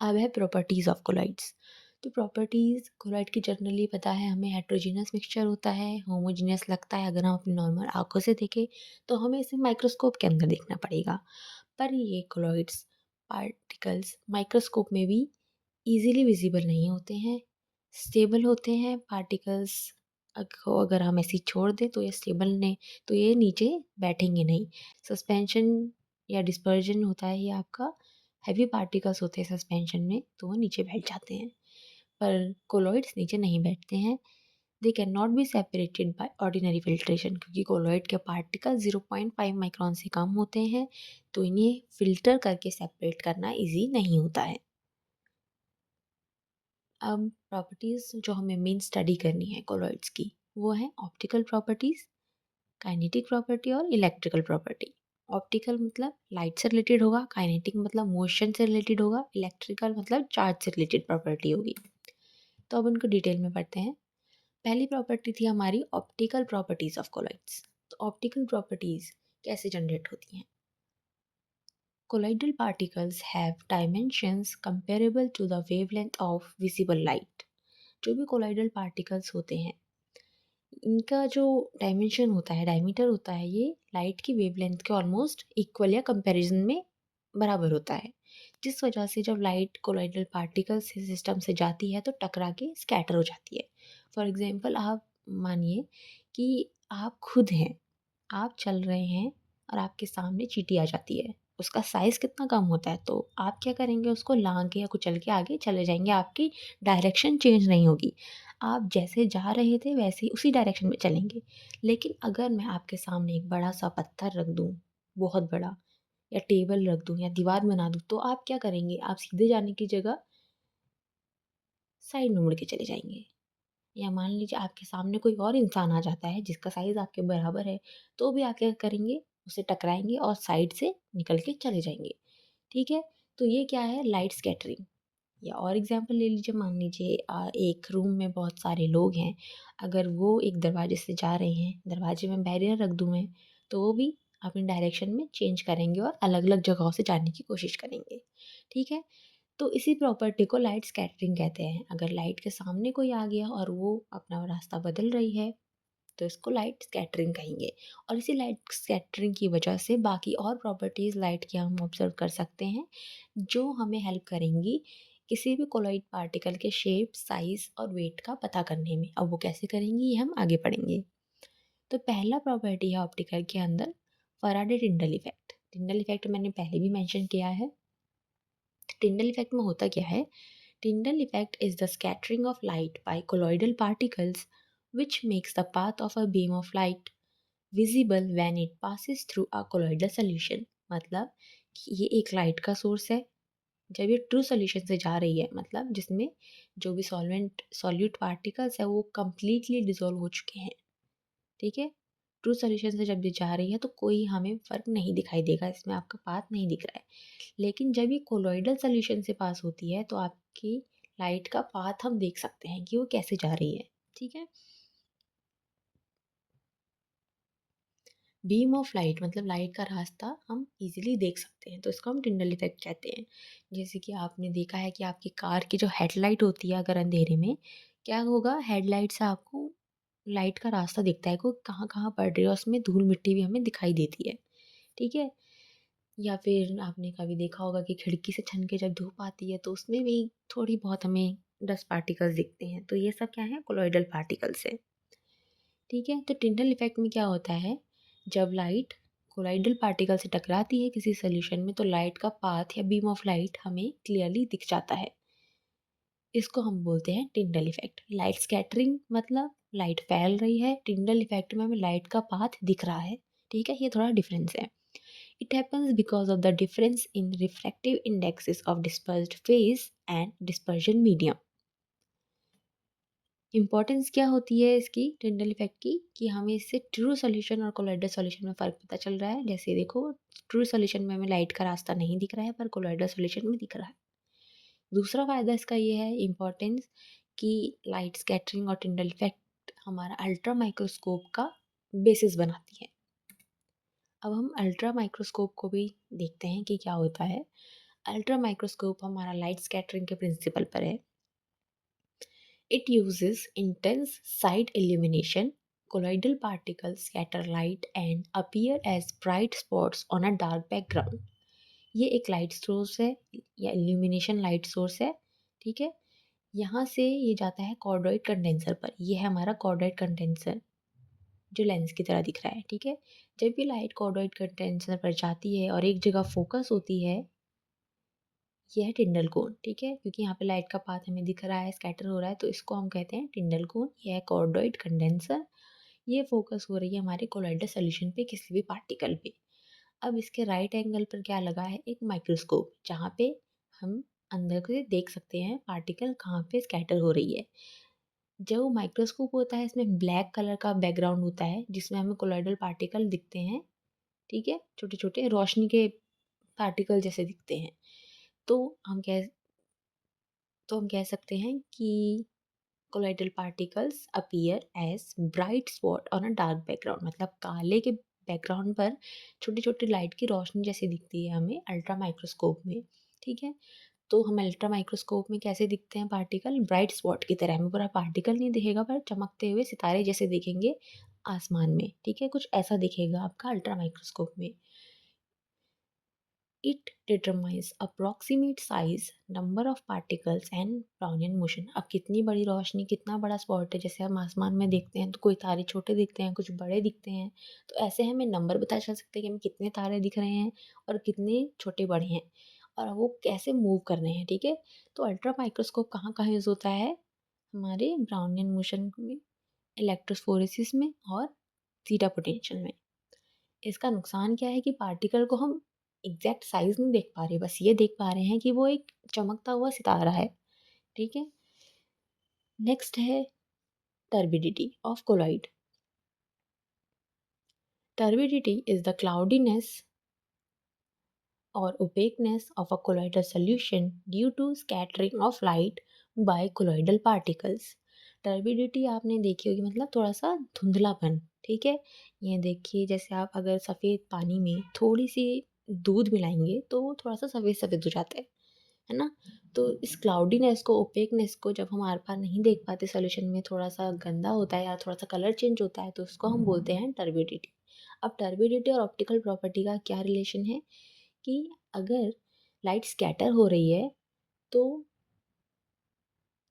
अब है properties of colloids. तो प्रॉपर्टीज़ कोलॉइड की जनरली पता है हमें, हेट्रोजीनियस मिक्सचर होता है, होमोजीनियस लगता है अगर हम अपनी नॉर्मल आँखों से देखें, तो हमें इसे माइक्रोस्कोप के अंदर देखना पड़ेगा। पर ये कोलॉइड्स पार्टिकल्स माइक्रोस्कोप में भी ईज़िली विज़िबल नहीं होते हैं, स्टेबल होते हैं पार्टिकल्स। को अगर हम ऐसे ही छोड़ दें तो ये स्टेबल नहीं, तो ये नीचे बैठेंगे नहीं। सस्पेंशन या डिस्पर्जन होता है ये आपका, हेवी पार्टिकल्स होते हैं सस्पेंशन में तो वो नीचे बैठ जाते हैं, पर कोलॉइड्स नीचे नहीं बैठते हैं। They can not be separated by ordinary filtration, क्योंकि कोलॉइड के पार्टिकल 0.5 माइक्रोन से कम होते हैं, तो इन्हें फ़िल्टर करके सेपरेट करना ईज़ी नहीं होता है। अब प्रॉपर्टीज़ जो हमें मेन स्टडी करनी है कोलॉइड्स की, वो है ऑप्टिकल प्रॉपर्टीज़, काइनेटिक प्रॉपर्टी और इलेक्ट्रिकल प्रॉपर्टी। ऑप्टिकल मतलब लाइट से रिलेटेड होगा, काइनेटिक मतलब मोशन से रिलेटेड होगा, इलेक्ट्रिकल मतलब चार्ज से रिलेटेड प्रॉपर्टी होगी। तो अब उनको डिटेल में पढ़ते हैं। पहली प्रॉपर्टी थी हमारी ऑप्टिकल प्रॉपर्टीज़ ऑफ कोलॉइड्स। तो ऑप्टिकल प्रॉपर्टीज़ कैसे जनरेट होती हैं? Colloidal particles have dimensions comparable to the wavelength of visible light. जो भी कोलॉइडल पार्टिकल्स होते हैं, इनका जो डायमेंशन होता है, डायमीटर होता है, ये लाइट की वेवलेंथ के ऑलमोस्ट इक्वल या कंपैरिजन में बराबर होता है। जिस वजह से जब लाइट कोलॉइडल पार्टिकल से सिस्टम से जाती है तो टकरा के स्कैटर हो जाती है। फॉर एग्जांपल आप मानिए कि आप खुद हैं, आप चल रहे हैं और आपके सामने चींटी आ जाती है। उसका साइज़ कितना कम होता है, तो आप क्या करेंगे, उसको लांग के या कुचल के आगे चले जाएँगे, आपकी डायरेक्शन चेंज नहीं होगी। आप जैसे जा रहे थे वैसे ही उसी डायरेक्शन में चलेंगे। लेकिन अगर मैं आपके सामने एक बड़ा-सा पत्थर रख दूँ, बहुत बड़ा, या टेबल रख दूँ या दीवार बना दूँ, तो आप क्या करेंगे? आप सीधे जाने की जगह साइड में मुड़ के चले जाएँगे। या मान लीजिए आपके सामने कोई और इंसान आ जाता है जिसका साइज़ आपके बराबर है, तो भी आप क्या करेंगे? उसे टकराएँगे और साइड से निकल के चले जाएँगे। ठीक है? तो ये क्या है? Light scattering. या और एग्ज़ाम्पल ले लीजिए, मान लीजिए एक रूम में बहुत सारे लोग हैं, अगर वो एक दरवाजे से जा रहे हैं, दरवाजे में बैरियर रख दूँ मैं, तो वो भी अपनी डायरेक्शन में चेंज करेंगे और अलग-अलग जगहों से जाने की कोशिश करेंगे। ठीक है? तो इसी प्रॉपर्टी को लाइट स्कैटरिंग कहते हैं। अगर लाइट के सामने कोई आ गया और वो अपना रास्ता बदल रही है, तो इसको लाइट स्कैटरिंग कहेंगे। और इसी लाइट स्कैटरिंग की वजह से बाकी और प्रॉपर्टीज़ लाइट की हम ऑब्ज़र्व कर सकते हैं, जो हमें हेल्प करेंगी किसी भी कोलॉइड पार्टिकल के शेप, साइज़ और वेट का पता करने में। अब वो कैसे करेंगी, ये हम आगे पढ़ेंगे। तो पहला प्रॉपर्टी है ऑप्टिकल के अंदर, फ़ैराडे टिंडल इफ़ेक्ट। टिंडल इफ़ेक्ट मैंने पहले भी मेंशन किया है। टिंडल इफ़ेक्ट में होता क्या है? Tyndall effect is the scattering of light by colloidal particles, which makes the path of a beam of light visible when it passes through a colloidal solution। मतलब कि ये एक लाइट का सोर्स है, जब ये ट्रू सॉल्यूशन से जा रही है, मतलब जिसमें जो भी सॉल्वेंट सॉल्यूट पार्टिकल्स है वो कंप्लीटली डिसॉल्व हो चुके हैं। ठीक है? ट्रू सॉल्यूशन से जब ये जा रही है तो कोई हमें फ़र्क नहीं दिखाई देगा, इसमें आपका पाथ नहीं दिख रहा है। लेकिन जब ये कोलॉइडल सॉल्यूशन से पास होती है तो आपकी लाइट का पाथ हम देख सकते हैं कि वो कैसे जा रही है। ठीक है? बीम ऑफ लाइट मतलब लाइट का रास्ता हम इजीली देख सकते हैं, तो इसको हम टिंडल इफेक्ट कहते हैं। जैसे कि आपने देखा है कि आपकी कार की जो हेडलाइट होती है, अगर अंधेरे में क्या होगा, हेडलाइट से आपको लाइट का रास्ता दिखता है, को कहाँ कहाँ पड़ रही है, और उसमें धूल मिट्टी भी हमें दिखाई देती है। ठीक है? या फिर आपने कभी देखा होगा कि खिड़की से छन के जब धूप आती है तो उसमें भी थोड़ी बहुत हमें डस्ट पार्टिकल्स दिखते हैं, तो ये सब क्या है, कोलॉइडल पार्टिकल्स है। ठीक है? तो टिंडल इफेक्ट में क्या होता है, जब लाइट कोलॉइडल पार्टिकल से टकराती है किसी सॉल्यूशन में, तो लाइट का पाथ या बीम ऑफ लाइट हमें क्लियरली दिख जाता है। इसको हम बोलते हैं टिंडल इफेक्ट। लाइट स्कैटरिंग मतलब लाइट फैल रही है, टिंडल इफेक्ट में हमें लाइट का पाथ दिख रहा है। ठीक है? ये थोड़ा डिफरेंस है। It happens because of the difference in refractive indexes of dispersed phase and dispersion medium। Importance क्या होती है इसकी, टिंडल इफेक्ट की, कि हमें इससे ट्रू सॉल्यूशन और कोलॉइडल सॉल्यूशन में फ़र्क पता चल रहा है। जैसे देखो, ट्रू सॉल्यूशन में हमें लाइट का रास्ता नहीं दिख रहा है, पर कोलॉइडल सॉल्यूशन में दिख रहा है। दूसरा फ़ायदा इसका ये है इम्पोर्टेंस, कि लाइट स्कैटरिंग और टिंडल इफेक्ट हमारा अल्ट्रा माइक्रोस्कोप का बेसिस बनाती है। अब हम अल्ट्रा माइक्रोस्कोप को भी देखते हैं कि क्या होता है। अल्ट्रा माइक्रोस्कोप हमारा लाइट स्कैटरिंग के प्रिंसिपल पर है। It uses intense side illumination. Colloidal particles scatter light and appear as bright spots on a dark background. ये एक लाइट सोर्स है या इल्यूमिनेशन लाइट सोर्स है, ठीक है। यहाँ से ये जाता है कॉर्डोइड कंडेंसर पर। ये है हमारा कॉर्डोइड कंडेंसर जो लेंस की तरह दिख रहा है, ठीक है। जब भी लाइट कॉर्डोइड कंडेंसर पर जाती है और एक जगह फोकस होती है, ये है टिंडल कोन, ठीक है। क्योंकि यहाँ पे लाइट का पाथ हमें दिख रहा है, स्कैटर हो रहा है, तो इसको हम कहते हैं टिंडल कोन। ये है कॉर्डोइड कंडेंसर। ये फोकस हो रही है हमारे कोलाइडल सॉल्यूशन पे, किसी भी पार्टिकल पे। अब इसके राइट एंगल पर क्या लगा है, एक माइक्रोस्कोप, जहाँ पे हम अंदर से देख सकते हैं पार्टिकल कहाँ पे स्कैटर हो रही है। जो माइक्रोस्कोप होता है इसमें ब्लैक कलर का बैकग्राउंड होता है जिसमें हमें कोलाइडल पार्टिकल दिखते हैं, ठीक है। छोटे छोटे रोशनी के पार्टिकल जैसे दिखते हैं। तो हम कह तो हम कह सकते हैं कि colloidal particles appear as bright spot on a dark background, मतलब काले के बैकग्राउंड पर छोटी छोटी लाइट की रोशनी जैसी दिखती है हमें अल्ट्रा माइक्रोस्कोप में, ठीक है। तो हम अल्ट्रा माइक्रोस्कोप में कैसे दिखते हैं पार्टिकल, ब्राइट स्पॉट की तरह। हमें पूरा पार्टिकल नहीं दिखेगा पर चमकते हुए सितारे जैसे दिखेंगे आसमान में, ठीक है। कुछ ऐसा दिखेगा आपका अल्ट्रा माइक्रोस्कोप में। It determines approximate size, number of particles and Brownian motion। अब कितनी बड़ी रोशनी, कितना बड़ा स्पॉट है, जैसे हम आसमान में देखते हैं तो कोई तारे छोटे दिखते हैं, कुछ बड़े दिखते हैं, तो ऐसे हमें नंबर पता चल सकते हैं कि हमें कितने तारे दिख रहे हैं और कितने छोटे बड़े हैं और वो कैसे मूव कर रहे हैं, ठीक है। तो अल्ट्रा माइक्रोस्कोप कहाँ कहाँ यूज़ होता है, हमारे ब्राउनियन मोशन में, इलेक्ट्रोस्फोरेसिस में और थीटा पोटेंशियल में। इसका नुकसान क्या है कि पार्टिकल को हम एग्जैक्ट साइज नहीं देख पा रहे, बस ये देख पा रहे हैं कि वो एक चमकता हुआ सितारा है, ठीक है। नेक्स्ट है turbidity of colloid. Turbidity is the cloudiness or opaqueness of a colloidal solution due to scattering of light by colloidal particles। Turbidity आपने देखी होगी, मतलब थोड़ा सा धुंधलापन, ठीक है। ये देखिए जैसे आप अगर सफ़ेद पानी में थोड़ी सी दूध मिलाएंगे तो वो थोड़ा सा सफ़ेद सफ़ेद हो जाता है ना। तो इस क्लाउडीनेस को, ओपेकनेस को जब हम आर पार नहीं देख पाते, सोल्यूशन में थोड़ा सा गंदा होता है या थोड़ा सा कलर चेंज होता है, तो उसको हम बोलते हैं टर्बिडिटी। अब टर्बिडिटी और ऑप्टिकल प्रॉपर्टी का क्या रिलेशन है कि अगर लाइट स्कैटर हो रही है तो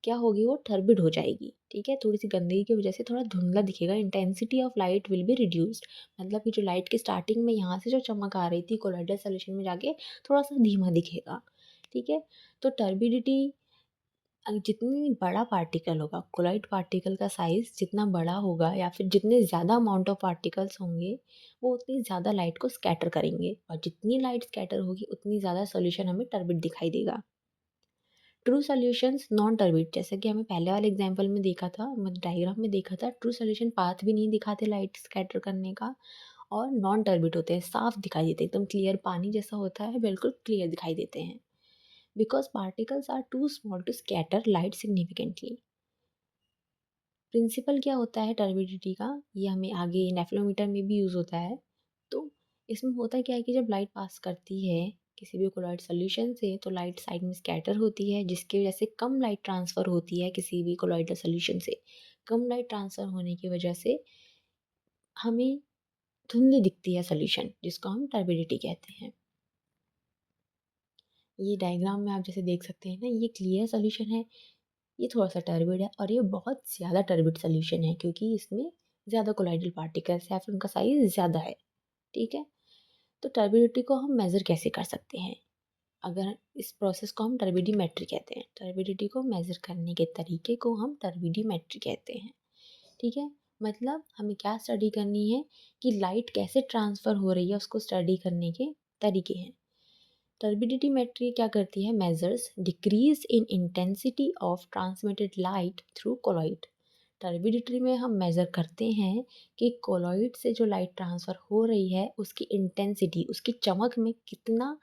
क्या होगी, वो टर्बिड हो जाएगी, ठीक है। थोड़ी सी गंदगी की वजह से थोड़ा धुंधला दिखेगा, intensity of light will be reduced. मतलब कि जो लाइट की स्टार्टिंग में यहाँ से जो चमक आ रही थी कोलाइडल सॉल्यूशन में जाके थोड़ा सा धीमा दिखेगा, ठीक है। तो टर्बिडिटी, जितनी बड़ा पार्टिकल होगा, कोलाइड पार्टिकल का साइज़ जितना बड़ा होगा या फिर जितने ज़्यादा अमाउंट ऑफ पार्टिकल्स होंगे, वो उतनी ज़्यादा लाइट को स्कैटर करेंगे और जितनी लाइट स्कैटर होगी उतनी ज़्यादा सॉल्यूशन हमें टर्बिड दिखाई देगा। ट्रू सॉल्यूशंस नॉन टर्बिड, जैसे कि हमें पहले वाले एग्जांपल में देखा था, मतलब डायग्राम में देखा था, ट्रू सॉल्यूशन पाथ भी नहीं दिखाते लाइट स्कैटर करने का और नॉन टर्बिड होते हैं, साफ दिखाई देते हैं, एकदम क्लियर पानी जैसा होता है, बिल्कुल क्लियर दिखाई देते हैं। Because particles are too small to scatter light significantly. Principle क्या होता है टर्बिडिटी का, ये हमें आगे नेफ्लोमीटर में भी यूज़ होता है। तो इसमें होता क्या है कि जब लाइट पास करती है किसी भी कोलॉइड सॉल्यूशन से तो लाइट साइड में स्कैटर होती है, जिसकी वजह से कम लाइट ट्रांसफ़र होती है किसी भी कोलॉइडल सॉल्यूशन से। कम लाइट ट्रांसफ़र होने की वजह से हमें धुंधली दिखती है सॉल्यूशन, जिसको हम टर्बिडिटी कहते हैं। ये डायग्राम में आप जैसे देख सकते हैं ना, ये क्लियर सॉल्यूशन है, ये थोड़ा-सा टर्बिड है और ये बहुत ज़्यादा टर्बिड सॉल्यूशन है क्योंकि इसमें ज़्यादा कोलाइडल पार्टिकल्स है या फिर उनका साइज़ ज़्यादा है, ठीक है? तो टर्बिडिटी को हम मेज़र कैसे कर सकते हैं? अगर इस प्रोसेस को हम टर्बिडीमेट्री कहते हैं। टर्बिडिटी को मेज़र करने के तरीके को हम टर्बिडीमेट्री कहते हैं, ठीक है? मतलब हमें क्या स्टडी करनी है कि लाइट कैसे ट्रांसफ़र हो रही है, उसको स्टडी करने के तरीके हैं। टर्बिडिटी मेट्री क्या करती है, measures decrease in intensity of transmitted light through colloid. Turbidity में हम मेज़र करते हैं कि कोलॉइड से जो लाइट ट्रांसफ़र हो रही है उसकी इंटेंसिटी, उसकी चमक में कितना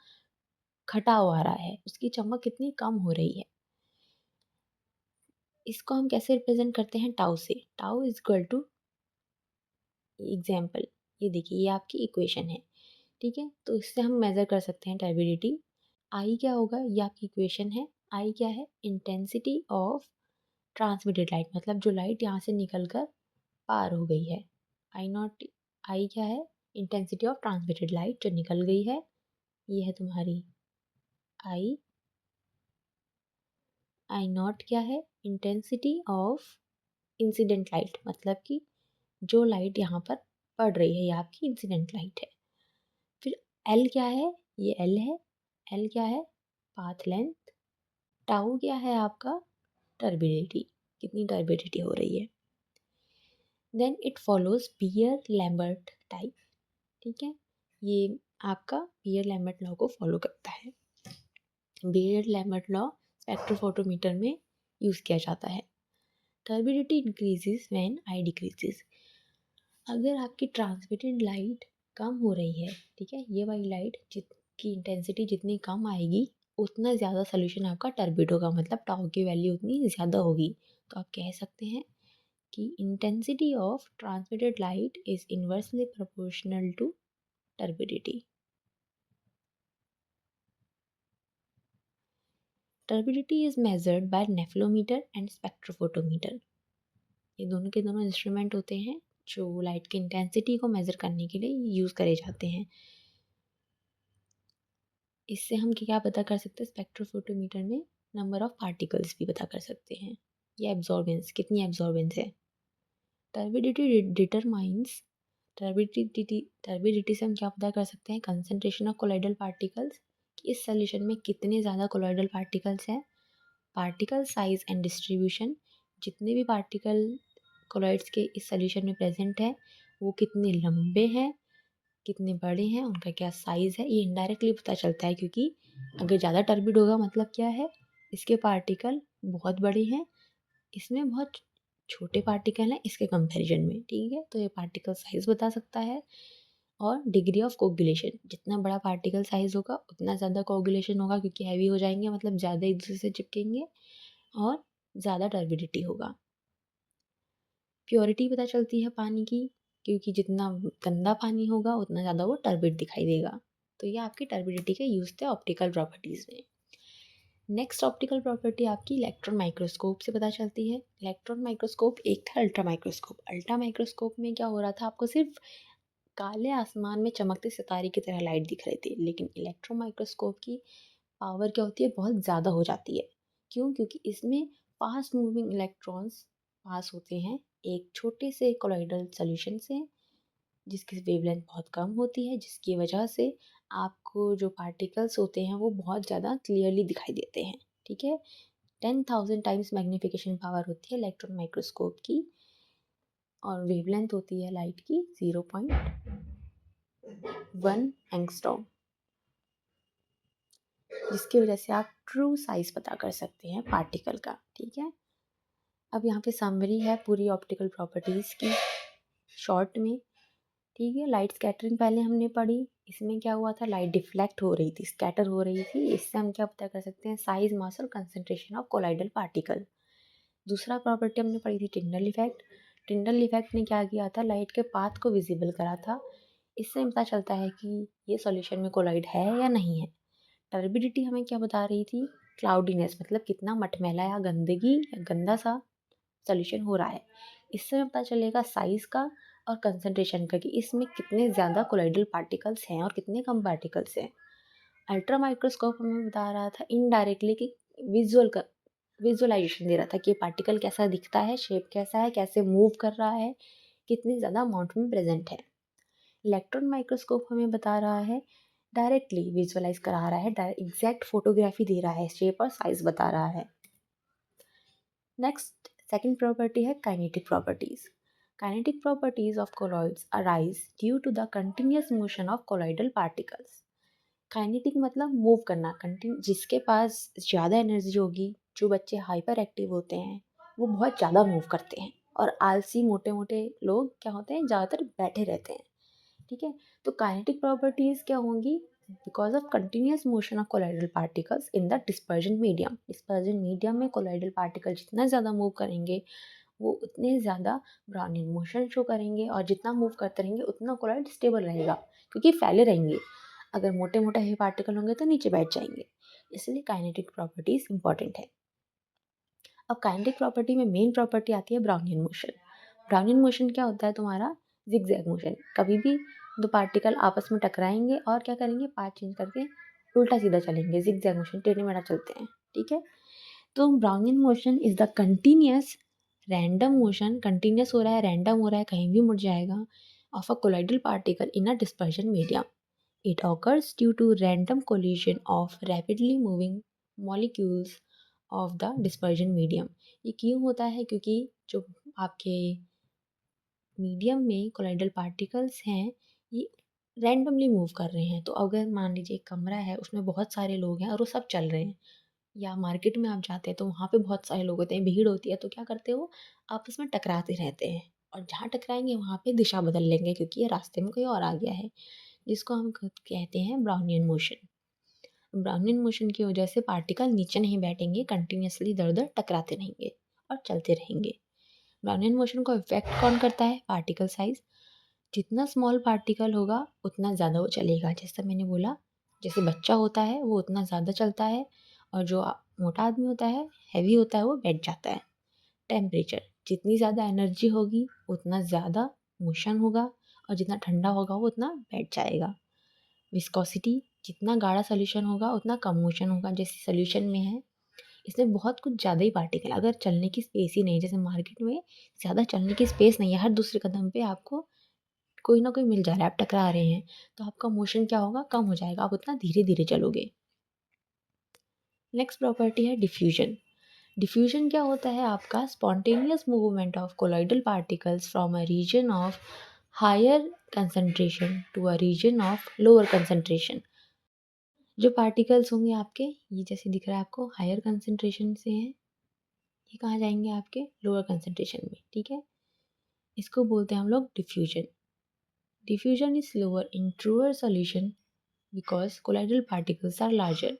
घटाव आ रहा है, उसकी चमक कितनी कम हो रही है। इसको हम कैसे रिप्रेजेंट करते हैं, टाउ से। Tau is equal to, example ये देखिए, ये आपकी इक्वेशन है, ठीक है। तो इससे हम मेज़र कर सकते हैं टर्बिडिटी। आई क्या होगा, ये आपकी इक्वेशन है। आई क्या है, इंटेंसिटी ऑफ ट्रांसमिटेड लाइट, मतलब जो लाइट यहाँ से निकल कर पार हो गई है। आई नॉट, आई क्या है, इंटेंसिटी ऑफ ट्रांसमिटेड लाइट जो निकल गई है, ये है तुम्हारी आई। आई नॉट क्या है, इंटेंसिटी ऑफ इंसिडेंट लाइट, मतलब कि जो लाइट यहाँ पर पड़ रही है ये आपकी इंसिडेंट लाइट है। फिर एल क्या है, ये एल है। एल क्या है, पाथ लेंथ। टाउ क्या है आपका, टर्बिडिटी, कितनी टर्बिडिटी हो रही है। Then it follows Beer Lambert type, ठीक है, ये आपका बियर लैम्बर्ट लॉ को फॉलो करता है। बियर लैम्बर्ट लॉ स्पेक्ट्रोफोटोमीटर में यूज़ किया जाता है। Turbidity increases when I decreases, अगर आपकी ट्रांसमिटेड लाइट कम हो रही है, ठीक है, ये वाली लाइट जितकी इंटेंसिटी जितनी कम आएगी उतना ज़्यादा सोल्यूशन आपका टर्बिड होगा, मतलब टाउ की वैल्यू उतनी ज़्यादा होगी। तो आप कह सकते हैं कि intensity of transmitted light is inversely proportional to turbidity. Turbidity is measured by nephelometer and spectrophotometer, ये दोनों के दोनों इंस्ट्रूमेंट होते हैं जो लाइट की इंटेंसिटी को मेज़र करने के लिए यूज़ करे जाते हैं। इससे हम क्या पता कर सकते हैं, स्पेक्ट्रोफोटोमीटर में नंबर ऑफ पार्टिकल्स भी पता कर सकते हैं, ये एब्जॉर्बेंस, कितनी एब्जॉर्बेंस है। टर्बिडिटी डिटरमाइंस, टर्बिडिटी से हम क्या पता कर सकते हैं, कंसंट्रेशन ऑफ कोलाइडल पार्टिकल्स, कि इस सोल्यूशन में कितने ज़्यादा कोलाइडल पार्टिकल्स हैं। पार्टिकल साइज एंड डिस्ट्रीब्यूशन, जितने भी पार्टिकल कोलाइड्स के इस सोल्यूशन में प्रेजेंट है वो कितने लंबे हैं, कितने बड़े हैं, उनका क्या साइज़ है, ये इनडायरेक्टली पता चलता है, क्योंकि अगर ज़्यादा टर्बिड होगा मतलब क्या है, इसके पार्टिकल बहुत बड़े हैं, इसमें बहुत छोटे पार्टिकल हैं इसके कंपैरिजन में, ठीक है, तो ये पार्टिकल साइज़ बता सकता है। और डिग्री ऑफ कोगुलेशन, जितना बड़ा पार्टिकल साइज़ होगा उतना ज़्यादा कोगुलेशन होगा, क्योंकि हैवी हो जाएंगे मतलब ज़्यादा एक दूसरे से चिपकेंगे और ज़्यादा टर्बिडिटी होगा। प्योरिटी पता चलती है पानी की, क्योंकि जितना गंदा पानी होगा उतना ज़्यादा वो टर्बिड दिखाई देगा। तो ये आपकी टर्बिडिटी के यूज़ थे ऑप्टिकल प्रॉपर्टीज़ में। नेक्स्ट ऑप्टिकल प्रॉपर्टी आपकी इलेक्ट्रॉन माइक्रोस्कोप से पता चलती है। इलेक्ट्रॉन माइक्रोस्कोप एक था अल्ट्रा माइक्रोस्कोप। अल्ट्रा माइक्रोस्कोप में क्या हो रहा था, आपको सिर्फ काले आसमान में चमकते सितारे की तरह लाइट दिख रही थी, लेकिन इलेक्ट्रॉन माइक्रोस्कोप की पावर क्या होती है, बहुत ज़्यादा हो जाती है। क्यों, क्योंकि इसमें फास्ट मूविंग इलेक्ट्रॉन्स पास होते हैं एक छोटे से कोलॉइडल सॉल्यूशन से, जिसकी वेवलेंथ बहुत कम होती है, जिसकी वजह से आपको जो पार्टिकल्स होते हैं वो बहुत ज़्यादा क्लियरली दिखाई देते हैं, ठीक है। 10,000 टाइम्स मैग्नीफिकेशन पावर होती है इलेक्ट्रॉन माइक्रोस्कोप की, और वेवलेंथ होती है लाइट की 0.1 एंगस्ट्रॉम, जिसकी वजह से आप ट्रू साइज पता कर सकते हैं पार्टिकल का, ठीक है। अब यहाँ पे समरी है पूरी ऑप्टिकल प्रॉपर्टीज़ की शॉर्ट में, ठीक है। लाइट स्कैटरिंग पहले हमने पढ़ी, इसमें क्या हुआ था, लाइट डिफ्लेक्ट हो रही थी, स्कैटर हो रही थी, इससे हम क्या पता कर सकते हैं, साइज, मास और कंसंट्रेशन ऑफ कोलाइडल पार्टिकल। दूसरा प्रॉपर्टी हमने पढ़ी थी टिंडल इफेक्ट। टिंडल इफेक्ट ने क्या किया था, लाइट के पाथ को विजिबल करा था, इससे पता चलता है कि ये सॉल्यूशन में कोलाइड है या नहीं है। टर्बिडिटी हमें क्या बता रही थी, क्लाउडीनेस, मतलब कितना मटमैला या गंदगी या गंदा सा सॉल्यूशन हो रहा है। इससे हमें पता चलेगा साइज़ का और कंसंट्रेशन का, कि इसमें कितने ज़्यादा कोलाइडल पार्टिकल्स हैं और कितने कम पार्टिकल्स हैं। अल्ट्रा माइक्रोस्कोप हमें बता रहा था इनडायरेक्टली कि विजुअलाइजेशन दे रहा था कि ये पार्टिकल कैसा दिखता है, शेप कैसा है, कैसे मूव कर रहा है, कितनी ज़्यादा अमाउंट में प्रेजेंट है। इलेक्ट्रॉन माइक्रोस्कोप हमें बता रहा है, डायरेक्टली विजुअलाइज करा रहा है, एग्जैक्ट फोटोग्राफी दे रहा है, शेप और साइज बता रहा है। नेक्स्ट सेकंड प्रॉपर्टी है kinetic properties. Kinetic properties of colloids arise due to the continuous motion of colloidal particles. Kinetic मतलब मूव करना, जिसके पास ज़्यादा एनर्जी होगी, जो बच्चे हाइपर एक्टिव होते हैं वो बहुत ज़्यादा मूव करते हैं, और आलसी मोटे मोटे लोग क्या होते हैं, ज़्यादातर बैठे रहते हैं, ठीक है। तो काइनेटिक प्रॉपर्टीज़ क्या होंगी, because of continuous motion of colloidal particles in the dispersion medium. Dispersion medium में कोलाइडल पार्टिकल जितना ज़्यादा मूव करेंगे वो उतने ज़्यादा ब्राउनिंग मोशन शो करेंगे, और जितना मूव करते रहेंगे उतना कोलाइड स्टेबल रहेगा, क्योंकि फैले रहेंगे। अगर मोटे मोटे हेवी पार्टिकल होंगे तो नीचे बैठ जाएंगे, इसलिए काइनेटिक प्रॉपर्टीज इंपॉर्टेंट है। अब काइनेटिक प्रॉपर्टी में मेन प्रॉपर्टी आती है ब्राउनियन मोशन। ब्राउनियन मोशन क्या होता है तुम्हारा? Zigzag motion. कभी भी दो पार्टिकल आपस में टकराएंगे और क्या करेंगे, पाथ चेंज करके उल्टा सीधा चलेंगे, जिगजैग मोशन, टेढ़े मेढ़ा चलते हैं, ठीक है। तो Brownian motion is the continuous random motion, continuous हो रहा है, रैंडम हो रहा है, कहीं भी मुड़ जाएगा, of a colloidal particle in a dispersion medium. It occurs due to random collision of rapidly moving molecules of the dispersion medium। ये क्यों होता है? क्योंकि जो आपके मीडियम में कोलाइडल पार्टिकल्स हैं ये रैंडमली मूव कर रहे हैं। तो अगर मान लीजिए एक कमरा है, उसमें बहुत सारे लोग हैं और वो सब चल रहे हैं, या मार्केट में आप जाते हैं तो वहाँ पे बहुत सारे लोग होते हैं, भीड़ होती है, तो क्या करते हो, आपस में टकराते रहते हैं, और जहाँ टकराएंगे वहाँ पे दिशा बदल लेंगे क्योंकि ये रास्ते में कोई और आ गया है, जिसको हम कहते हैं ब्राउनियन मोशन। ब्राउनियन मोशन की वजह से पार्टिकल नीचे नहीं बैठेंगे, कंटिन्यूसली इधर उधर टकराते रहेंगे और चलते रहेंगे। ब्राउनियन मोशन को इफेक्ट कौन करता है? Particle size. जितना स्मॉल पार्टिकल होगा उतना ज़्यादा वो चलेगा। जैसा मैंने बोला, जैसे बच्चा होता है वो उतना ज़्यादा चलता है, और जो मोटा आदमी होता है, हैवी होता है, वो बैठ जाता है। टेम्परेचर, जितनी ज़्यादा एनर्जी होगी उतना ज़्यादा मोशन होगा, और जितना ठंडा होगा वो उतना बैठ जाएगा। विस्कोसिटी, जितना गाढ़ा सोल्यूशन होगा उतना कम मोशन होगा। जैसे सोल्यूशन में है, इसमें बहुत कुछ ज़्यादा ही पार्टिकल, अगर चलने की स्पेस ही नहीं, जैसे मार्केट में ज़्यादा चलने की स्पेस नहीं है, हर दूसरे कदम पे आपको कोई ना कोई मिल जा रहा है, आप टकरा रहे हैं, तो आपका मोशन क्या होगा? कम हो जाएगा, आप उतना धीरे धीरे चलोगे। नेक्स्ट प्रॉपर्टी है डिफ्यूजन। डिफ्यूजन क्या होता है? आपका spontaneous movement of colloidal particles from a region of higher concentration to a region of lower concentration. जो पार्टिकल्स होंगे आपके, ये जैसे दिख रहा है आपको, हायर कंसंट्रेशन से हैं, ये कहाँ जाएंगे? आपके लोअर कंसंट्रेशन में, ठीक है। इसको बोलते हैं हम लोग diffusion. Diffusion is slower in truer solution because colloidal particles are larger.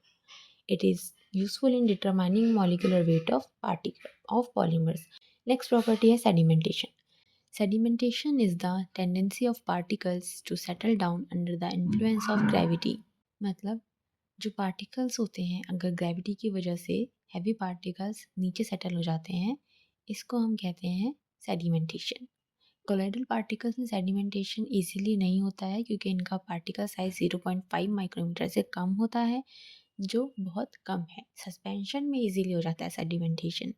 It is useful in determining molecular weight of polymers. Next property है sedimentation. Sedimentation is the tendency of particles to settle down under the influence of gravity। मतलब जो particles होते हैं, अगर gravity की वजह से heavy particles नीचे सेटल हो जाते हैं, इसको हम कहते हैं सेडिमेंटेशन। कोलाइडल पार्टिकल्स में सेडिमेंटेशन इजीली नहीं होता है क्योंकि इनका पार्टिकल साइज 0.5 माइक्रोमीटर से कम होता है, जो बहुत कम है। सस्पेंशन में इजीली हो जाता है सेडिमेंटेशन।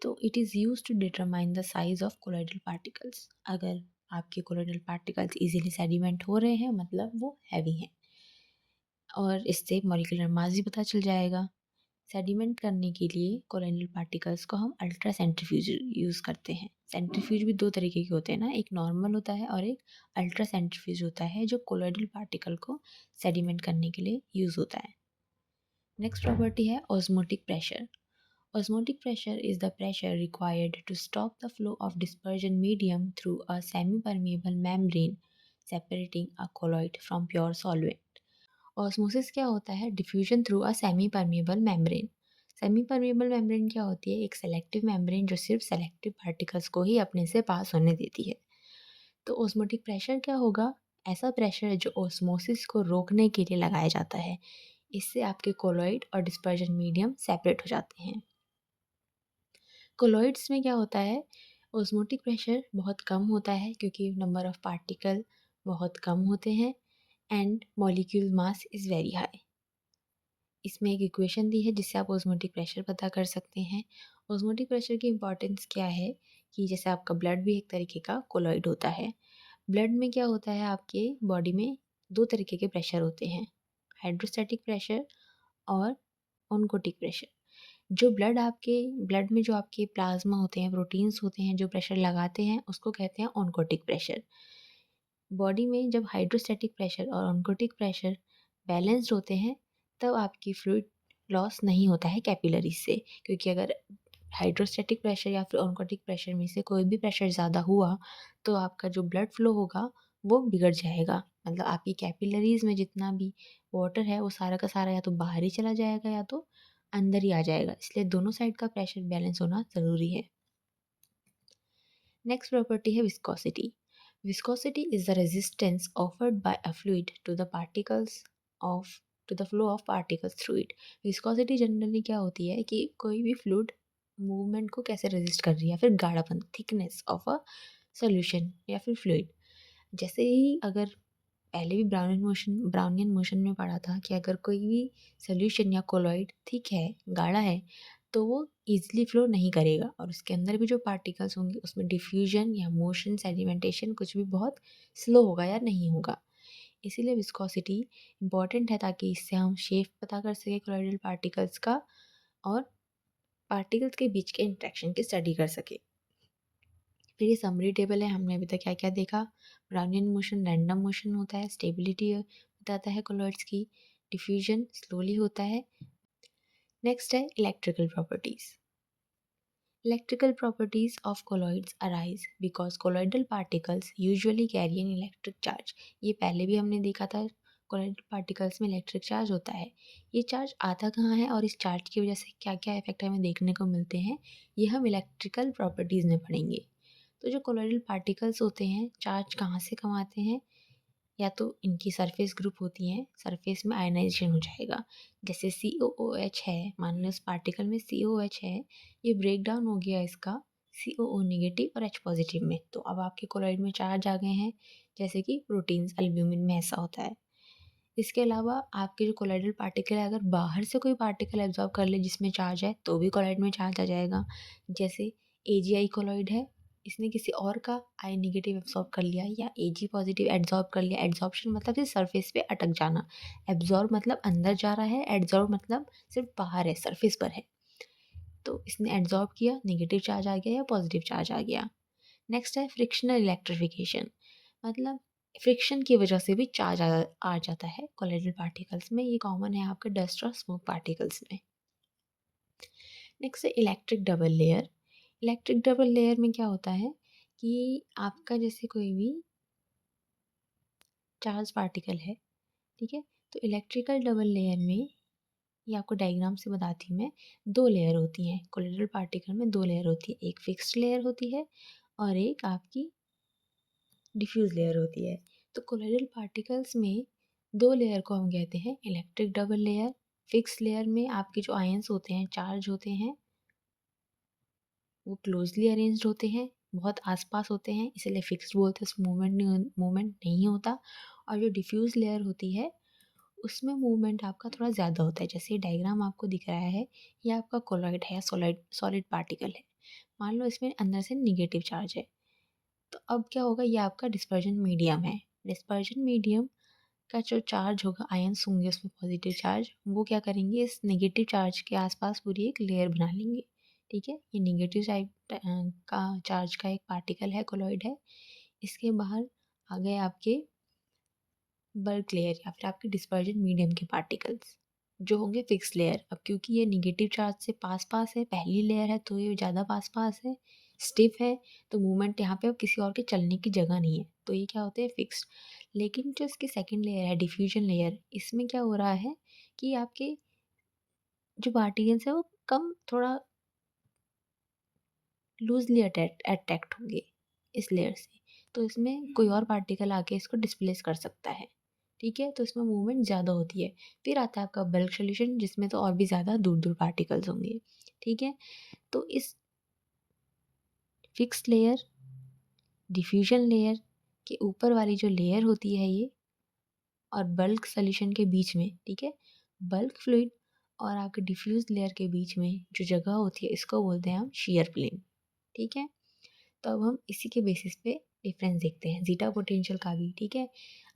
तो it is use to determine the size of colloidal particles. अगर आपके कोलाइडल पार्टिकल्स इजीली सेडिमेंट हो रहे हैं, मतलब वो हैवी हैं, और इससे मॉलिक्यूलर मास भी पता चल जाएगा। सेडिमेंट करने के लिए कोलोइडल पार्टिकल्स को हम अल्ट्रा सेंट्रीफ्यूज यूज़ करते हैं। सेंट्रीफ्यूज भी दो तरीके के होते हैं ना, एक नॉर्मल होता है और एक अल्ट्रा सेंट्रीफ्यूज होता है, जो कोलोइडल पार्टिकल को सेडिमेंट करने के लिए यूज़ होता है। नेक्स्ट प्रॉपर्टी है osmotic pressure. Osmotic pressure is the pressure required to stop the flow of dispersion medium through a semi-permeable membrane separating a colloid from pure solvent। Osmosis क्या होता है? Diffusion through a semi permeable membrane. Semi permeable membrane क्या होती है? एक selective membrane जो सिर्फ selective particles को ही अपने से पास होने देती है। तो ऑस्मोटिक प्रेशर क्या होगा? ऐसा प्रेशर है जो ऑस्मोसिस को रोकने के लिए लगाया जाता है। इससे आपके कोलॉइड और डिस्पर्जन मीडियम सेपरेट हो जाते हैं। कोलॉइड्स में क्या होता है? ऑस्मोटिक प्रेशर बहुत कम होता है क्योंकि नंबर ऑफ पार्टिकल बहुत कम होते हैं, and molecule mass is very high. इसमें एक इक्वेशन दी है जिससे आप ऑस्मोटिक प्रेशर पता कर सकते हैं। ऑस्मोटिक प्रेशर की इंपॉर्टेंस क्या है कि जैसे आपका ब्लड भी एक तरीके का कोलॉइड होता है। ब्लड में क्या होता है? आपके बॉडी में दो तरीके के प्रेशर होते हैं, हाइड्रोस्टैटिक प्रेशर और ऑनकोटिक प्रेशर। जो ब्लड में जो आपके प्लाज्मा होते हैं, प्रोटीन्स होते हैं, जो प्रेशर लगाते हैं उसको कहते हैं ऑनकोटिक प्रेशर। बॉडी में जब हाइड्रोस्टैटिक प्रेशर और ऑनकोटिक प्रेशर बैलेंस्ड होते हैं, तब आपकी फ्लूइड लॉस नहीं होता है कैपिलरीज से। क्योंकि अगर हाइड्रोस्टैटिक प्रेशर या फिर ऑनकोटिक प्रेशर में से कोई भी प्रेशर ज़्यादा हुआ तो आपका जो ब्लड फ्लो होगा वो बिगड़ जाएगा। मतलब आपकी कैपिलरीज में जितना भी वाटर है वो सारा का सारा या तो बाहर ही चला जाएगा या तो अंदर ही आ जाएगा। इसलिए दोनों साइड का प्रेशर बैलेंस होना ज़रूरी है। नेक्स्ट प्रॉपर्टी है viscosity. Viscosity is the resistance offered by a fluid to the particles of to the flow of particles through it. Viscosity generally क्या होती है कि कोई भी फ्लूइड मूवमेंट को कैसे रेजिस्ट कर रही है, फिर गाढ़ापन, थिकनेस ऑफ अ सॉल्यूशन या फिर फ्लूइड। जैसे ही अगर पहले भी ब्राउनियन मोशन में पढ़ा था कि अगर कोई भी सॉल्यूशन या कोलॉइड थिक है, गाढ़ा है, तो वो ईज़िली फ्लो नहीं करेगा और उसके अंदर भी जो पार्टिकल्स होंगे उसमें डिफ्यूजन या मोशन, सेडिमेंटेशन कुछ भी बहुत स्लो होगा या नहीं होगा। इसीलिए विस्कोसिटी इम्पॉर्टेंट है ताकि इससे हम शेप पता कर सकें कोलॉइडल पार्टिकल्स का और पार्टिकल्स के बीच के इंटरेक्शन की स्टडी कर सकें। फिर ये समरी टेबल है, हमने अभी तक क्या-क्या देखा। ब्राउनियन मोशन रैंडम मोशन होता है, स्टेबिलिटी बताता है कोलॉइड्स की, डिफ्यूजन स्लोली होता है। नेक्स्ट है electrical properties. Electrical properties of colloids arise because colloidal particles usually carry an electric charge. ये पहले भी हमने देखा था, कोलॉइडल पार्टिकल्स में इलेक्ट्रिक चार्ज होता है। ये चार्ज आता कहाँ है और इस चार्ज की वजह से क्या-क्या इफेक्ट हमें देखने को मिलते हैं, ये हम इलेक्ट्रिकल प्रॉपर्टीज़ में पढ़ेंगे। तो जो कोलॉइडल पार्टिकल्स होते हैं, चार्ज कहाँ से कमाते हैं, या तो इनकी सरफेस ग्रुप होती हैं, सरफेस में आयनाइजेशन हो जाएगा। जैसे COOH है, मान लो इस पार्टिकल में COH है, ये ब्रेक डाउन हो गया इसका COO नेगेटिव और H पॉजिटिव में, तो अब आपके कोलॉइड में चार्ज आ गए हैं, जैसे कि प्रोटीन्स, एल्ब्यूमिन में ऐसा होता है। इसके अलावा आपके जो कोलॉइडल पार्टिकल है, अगर बाहर से कोई पार्टिकल एब्जॉर्ब कर ले जिसमें चार्ज है, तो भी कोलॉइड में चार्ज आ जाएगा। जैसे AgI कोलॉइड है, इसने किसी और का I नेगेटिव एब्जॉर्ब कर लिया या Ag पॉजिटिव एब्जॉर्ब कर लिया। एब्जॉर्प्शन मतलब सिर्फ सरफेस पे अटक जाना, एब्जॉर्ब मतलब अंदर जा रहा है, एब्जॉर्ब मतलब सिर्फ बाहर है, सरफेस पर है। तो इसने एब्जॉर्ब किया, नेगेटिव चार्ज आ गया या पॉजिटिव चार्ज आ गया। नेक्स्ट है फ्रिक्शनल इलेक्ट्रिफिकेशन, मतलब फ्रिक्शन की वजह से भी चार्ज आ जाता है कोलॉइडल पार्टिकल्स में। ये कॉमन है आपके डस्ट और स्मोक पार्टिकल्स में। नेक्स्ट है electric double layer. Electric double layer में क्या होता है कि आपका जैसे कोई भी चार्ज पार्टिकल है, ठीक है, तो इलेक्ट्रिकल डबल लेयर में, ये आपको डायग्राम से बताती हूँ मैं, दो लेयर होती हैं कोलॉइडल पार्टिकल में, दो लेयर होती है, एक फिक्स्ड लेयर होती है और एक आपकी डिफ्यूज लेयर होती है। तो कोलॉइडल पार्टिकल्स में दो लेयर को हम कहते हैं electric double layer. Fix layer में आपके जो आयंस होते हैं, चार्ज होते हैं, वो क्लोजली अरेंज्ड होते हैं, बहुत आसपास होते हैं, इसलिए फिक्स्ड बोलते हैं, उसमें मूवमेंट नहीं होता। और जो डिफ्यूज लेयर होती है उसमें मूवमेंट आपका थोड़ा ज़्यादा होता है। जैसे डायग्राम आपको दिख रहा है, ये आपका कोलॉइड है, सॉलिड पार्टिकल है, मान लो इसमें अंदर से निगेटिव चार्ज है, तो अब क्या होगा, ये आपका डिस्पर्जन मीडियम है। डिस्पर्जन मीडियम का जो चार्ज होगा, आयंस होंगे उसमें पॉजिटिव चार्ज, वो क्या करेंगे, इस नेगेटिव चार्ज के आसपास पूरी एक लेयर बना लेंगे। ठीक है, ये नेगेटिव टाइप का चार्ज का एक पार्टिकल है, कोलॉइड है। इसके बाहर आ गए आपके बल्क लेयर या फिर आपके डिस्पर्जन मीडियम के पार्टिकल्स जो होंगे फिक्स लेयर। अब क्योंकि ये निगेटिव चार्ज से पास पास है, पहली लेयर है, तो ये ज़्यादा पास पास है, स्टिफ है, तो मूवमेंट यहाँ पे अब किसी और के चलने की जगह नहीं है, तो ये क्या होते हैं, फिक्स्ड। लेकिन जो इसकी सेकेंड लेयर है, डिफ्यूजन लेयर, इसमें क्या हो रहा है कि आपके जो पार्टिकल्स है वो कम थोड़ा लूजली अटैक्ट होंगे इस लेयर से, तो इसमें कोई और पार्टिकल आके इसको डिस्प्लेस कर सकता है। ठीक है, तो इसमें मूवमेंट ज़्यादा होती है। फिर आता है आपका बल्क सॉल्यूशन, जिसमें तो और भी ज़्यादा दूर दूर पार्टिकल्स होंगे। ठीक है, तो इस फिक्स्ड लेयर, डिफ्यूजन लेयर के ऊपर वाली जो लेयर होती है ये, और बल्क सॉल्यूशन के बीच में, ठीक है, बल्क फ्लूइड और आपके डिफ्यूज लेयर के बीच में जो जगह होती है, इसको बोलते हैं हम शीयर प्लेन। ठीक है, तो अब हम इसी के बेसिस पे डिफरेंस देखते हैं जीटा पोटेंशियल का भी। ठीक है,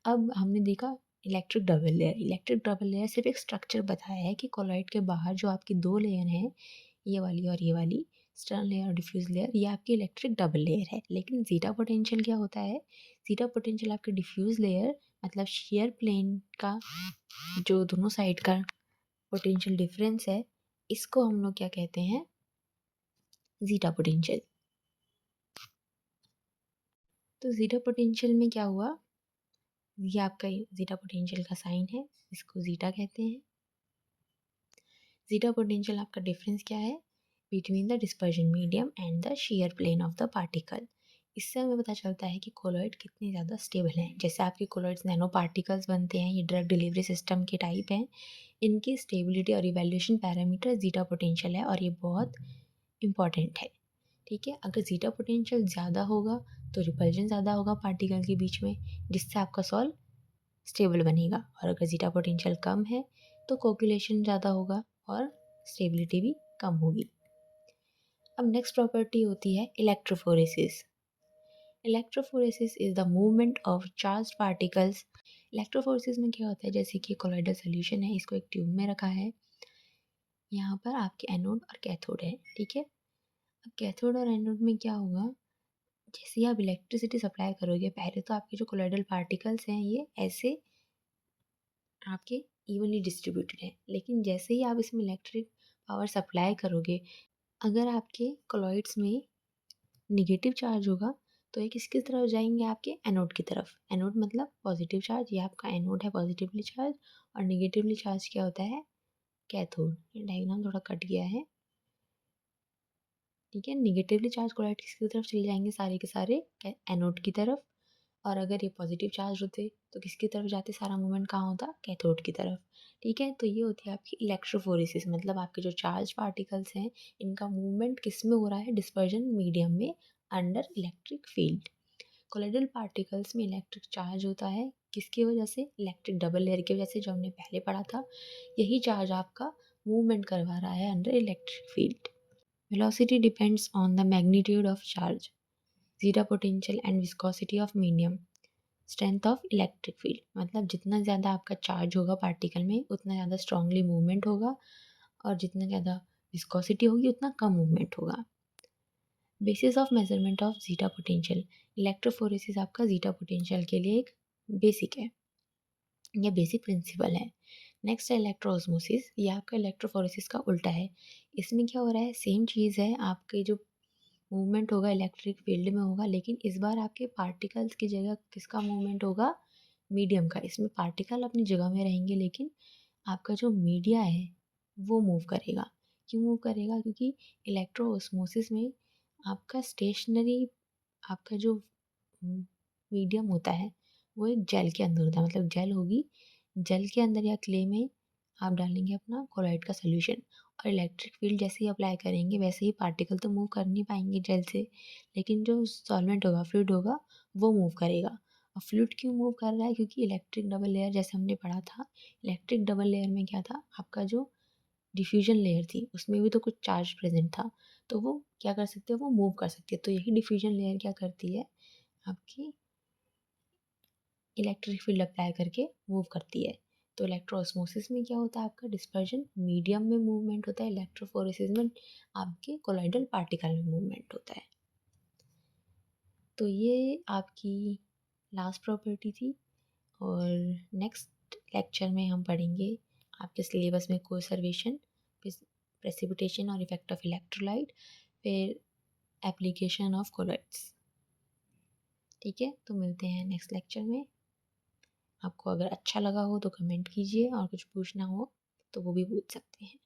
अब हमने देखा electric double layer. Electric double layer सिर्फ एक स्ट्रक्चर बताया है कि कोलॉइड के बाहर जो आपकी दो लेयर हैं, ये वाली और ये वाली, स्टर्न लेयर और डिफ्यूज लेयर, ये आपकी इलेक्ट्रिक डबल लेयर है। लेकिन जीटा पोटेंशियल क्या होता है, जीटा पोटेंशियल आपके डिफ्यूज लेयर मतलब शेयर प्लेन का जो दोनों साइड का पोटेंशियल डिफरेंस है, इसको हम लोग क्या कहते हैं, जीटा पोटेंशियल। तो जीटा पोटेंशियल में क्या हुआ, ये आपका जीटा पोटेंशियल का साइन है, इसको जीटा कहते हैं। जीटा पोटेंशियल आपका डिफरेंस क्या है, between the dispersion medium and the shear plane of the particle. इससे हमें पता चलता है कि कोलॉइड कितने ज़्यादा स्टेबल हैं। जैसे आपके कोलॉइड्स नैनो पार्टिकल्स बनते हैं, ये ड्रग डिलीवरी सिस्टम के टाइप हैं। इनकी स्टेबिलिटी और इवैल्यूएशन पैरामीटर ज़ीटा पोटेंशियल है और ये बहुत इम्पॉर्टेंट है। ठीक है, अगर ज़ीटा पोटेंशियल ज़्यादा होगा तो रिपल्जन ज़्यादा होगा पार्टिकल के बीच में, जिससे आपका सॉल्व स्टेबल बनेगा, और अगर ज़ीटा पोटेंशियल कम है तो कोगुलेशन ज़्यादा होगा और स्टेबिलिटी भी कम होगी। अब नेक्स्ट प्रॉपर्टी होती है electrophoresis. Electrophoresis is the movement of charge particles. Electrophoresis में क्या होता है, जैसे कि कोलॉइडल सोल्यूशन है, इसको एक ट्यूब में रखा है, यहाँ पर आपके एनोड और कैथोड है। ठीक है, अब कैथोड और एनोड में क्या होगा, जैसे ही आप इलेक्ट्रिसिटी सप्लाई करोगे, पहले तो आपके जो कोलॉइडल पार्टिकल्स हैं ये ऐसे आपके इवनली डिस्ट्रीब्यूटेड हैं, लेकिन जैसे ही आप इसमें इलेक्ट्रिक पावर सप्लाई करोगे, अगर आपके कोलॉइड्स में निगेटिव चार्ज होगा तो ये किसकी तरफ जाएंगे, आपके एनोड की तरफ। एनोड मतलब पॉजिटिव चार्ज, ये आपका एनोड है पॉजिटिवली चार्ज, और निगेटिवली चार्ज क्या होता है, कैथोड। ये डायग्राम थोड़ा कट गया है। ठीक है, निगेटिवली चार्ज कोलॉइड किसकी तरफ चले जाएंगे, सारे के सारे एनोड की तरफ, और अगर ये पॉजिटिव चार्ज होते तो किसकी तरफ जाते, सारा मूवमेंट कहाँ होता, कैथोड की तरफ। ठीक है, तो ये होती है आपकी इलेक्ट्रोफोरेसिस, मतलब आपके जो चार्ज पार्टिकल्स हैं इनका मूवमेंट किस में हो रहा है, डिस्पर्जन मीडियम में under electric field. Colloidal particles में इलेक्ट्रिक चार्ज होता है, किसकी वजह से, इलेक्ट्रिक डबल लेयर की वजह से, जो हमने पहले पढ़ा था। यही चार्ज आपका मूवमेंट करवा रहा है under electric field. Velocity depends on the magnitude of charge, zeta potential and viscosity of medium, strength of electric field. मतलब जितना ज़्यादा आपका चार्ज होगा पार्टिकल में उतना ज़्यादा स्ट्रांगली मूवमेंट होगा, और जितना ज़्यादा विस्कोसिटी होगी उतना कम मूवमेंट होगा। Basis of measurement of zeta potential, electrophoresis आपका जीटा पोटेंशियल के लिए एक बेसिक है, यह बेसिक प्रिंसिपल है। नेक्स्ट है इलेक्ट्रोऑस्मोसिस, ये आपका इलेक्ट्रोफोरेसिस का उल्टा है। इसमें क्या हो रहा है, सेम चीज़ है, आपके जो मूवमेंट होगा इलेक्ट्रिक फील्ड में होगा, लेकिन इस बार आपके पार्टिकल्स की जगह किसका मूवमेंट होगा, मीडियम का। इसमें पार्टिकल अपनी जगह में रहेंगे, लेकिन आपका जो मीडिया है वो मूव करेगा। क्यों मूव करेगा, क्योंकि इलेक्ट्रोऑस्मोसिस में आपका स्टेशनरी, आपका जो मीडियम होता है वो एक जेल के अंदर होता है, मतलब जेल होगी, जेल के अंदर या क्ले में आप डालेंगे अपना कोलॉइड का सोल्यूशन, और इलेक्ट्रिक फील्ड जैसे ही अप्लाई करेंगे वैसे ही पार्टिकल तो मूव कर नहीं पाएंगे जेल से, लेकिन जो सॉल्वेंट होगा, फ्लूइड होगा, वो मूव करेगा। और फ्लूइड क्यों मूव कर रहा है, क्योंकि इलेक्ट्रिक डबल लेयर जैसे हमने पढ़ा था, इलेक्ट्रिक डबल लेयर में क्या था, आपका जो डिफ्यूजन लेयर थी उसमें भी तो कुछ चार्ज प्रेजेंट था, तो वो क्या कर सकते हैं, वो मूव कर सकती है। तो यही डिफ्यूजन लेयर क्या करती है, आपकी इलेक्ट्रिक फील्ड अप्लाई करके मूव करती है। तो इलेक्ट्रोऑस्मोसिस में क्या होता है, आपका डिस्पर्जन मीडियम में मूवमेंट होता है, इलेक्ट्रोफोरेसिस में आपके कोलॉइडल पार्टिकल में मूवमेंट होता है। तो ये आपकी लास्ट प्रॉपर्टी थी, और नेक्स्ट लेक्चर में हम पढ़ेंगे आपके सिलेबस में कंजर्वेशन, प्रेसिपिटेशन और इफेक्ट ऑफ इलेक्ट्रोलाइट, फिर एप्लीकेशन ऑफ कोलॉइड्स। ठीक है, तो मिलते हैं नेक्स्ट लेक्चर में। आपको अगर अच्छा लगा हो तो कमेंट कीजिए, और कुछ पूछना हो तो वो भी पूछ सकते हैं।